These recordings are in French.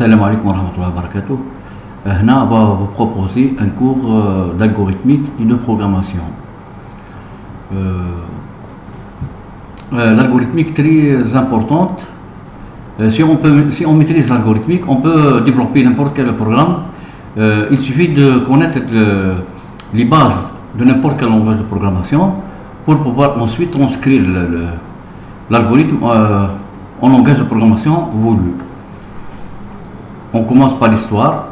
Assalamu alaikum wa rahmatullahi wa barakatuh. Hna, on va vous proposer un cours d'algorithmique et de programmation. L'algorithmique très importante. Si on maîtrise l'algorithmique, on peut développer n'importe quel programme. Il suffit de connaître les bases de n'importe quel langage de programmation pour pouvoir ensuite transcrire l'algorithme en langage de programmation voulu. On commence par l'histoire.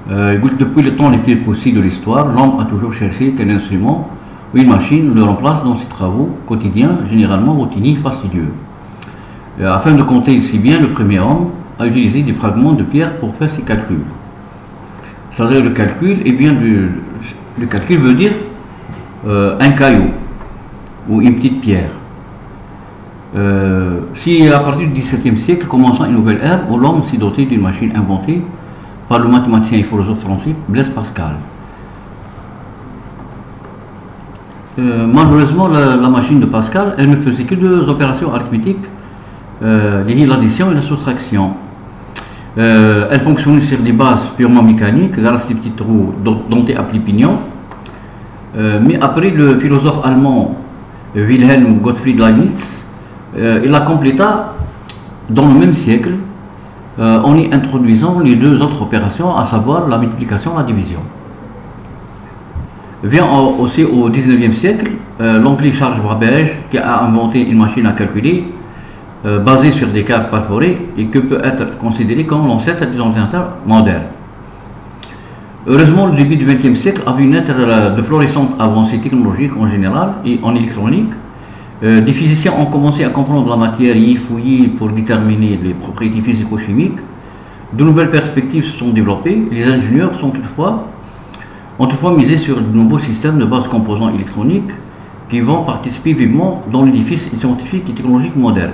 Depuis le temps les plus possibles de l'histoire, l'homme a toujours cherché qu'un instrument ou une machine le remplace dans ses travaux quotidiens, généralement routiniers, fastidieux. Afin de compter si bien, le premier homme a utilisé des fragments de pierre pour faire ses calculs. C'est-à-dire le calcul, le calcul veut dire un caillou ou une petite pierre. Si à partir du XVIIe siècle, commençant une nouvelle ère où l'homme s'est doté d'une machine inventée par le mathématicien et philosophe français Blaise Pascal. Malheureusement, la machine de Pascal, elle ne faisait que deux opérations arithmétiques, l'addition et la soustraction. Elle fonctionnait sur des bases purement mécaniques, grâce à des petits trous dentés à pli pignon. Mais après, le philosophe allemand Wilhelm Gottfried Leibniz, il la compléta dans le même siècle en y introduisant les deux autres opérations, à savoir la multiplication et la division. Vient aussi au XIXe siècle l'anglais Charles Babbage qui a inventé une machine à calculer basée sur des cartes perforées et qui peut être considérée comme l'ancêtre des ordinateurs modernes. Heureusement, le début du XXe siècle a vu naître de florissantes avancées technologiques en général et en électronique. Des physiciens ont commencé à comprendre la matière et y fouiller pour déterminer les propriétés physico-chimiques. De nouvelles perspectives se sont développées. Les ingénieurs ont toutefois misé sur de nouveaux systèmes de base composants électroniques qui vont participer vivement dans l'édifice scientifique et technologique moderne.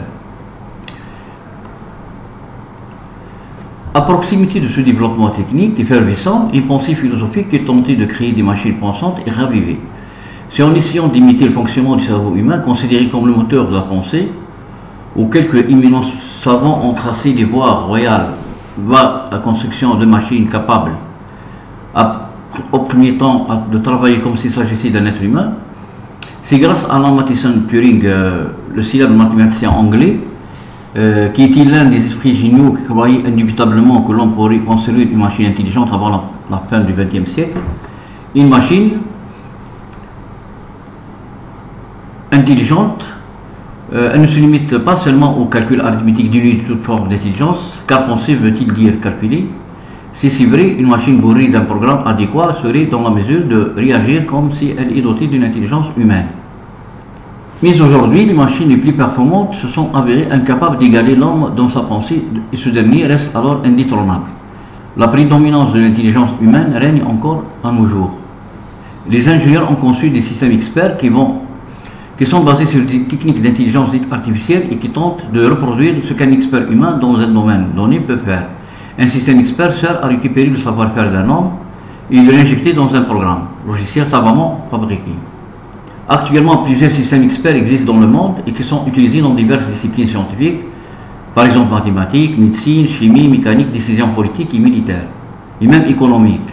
À proximité de ce développement technique effervescent, une pensée philosophique est tentée de créer des machines pensantes et ravivées. C'est en essayant d'imiter le fonctionnement du cerveau humain, considéré comme le moteur de la pensée, où quelques éminents savants ont tracé des voies royales vers la construction de machines capables, au premier temps, de travailler comme s'il s'agissait d'un être humain. C'est grâce à Alan Matheson Turing, le célèbre mathématicien anglais, qui était l'un des esprits géniaux qui croyait indubitablement que l'homme pourrait construire une machine intelligente avant la fin du XXe siècle. Une machine intelligente, elle ne se limite pas seulement au calcul arithmétique dénué de toute forme d'intelligence, car penser veut-il dire calculer. Si c'est vrai, une machine bourrée d'un programme adéquat serait dans la mesure de réagir comme si elle est dotée d'une intelligence humaine. Mais aujourd'hui, les machines les plus performantes se sont avérées incapables d'égaler l'homme dans sa pensée et ce dernier reste alors indétrônable. La prédominance de l'intelligence humaine règne encore à nos jours. Les ingénieurs ont conçu des systèmes experts qui sont basés sur des techniques d'intelligence dite artificielle et qui tentent de reproduire ce qu'un expert humain dans un domaine donné peut faire. Un système expert sert à récupérer le savoir-faire d'un homme et le réinjecter dans un programme logiciel savamment fabriqué. Actuellement, plusieurs systèmes experts existent dans le monde et qui sont utilisés dans diverses disciplines scientifiques, par exemple mathématiques, médecine, chimie, mécanique, décisions politiques et militaires, et même économiques.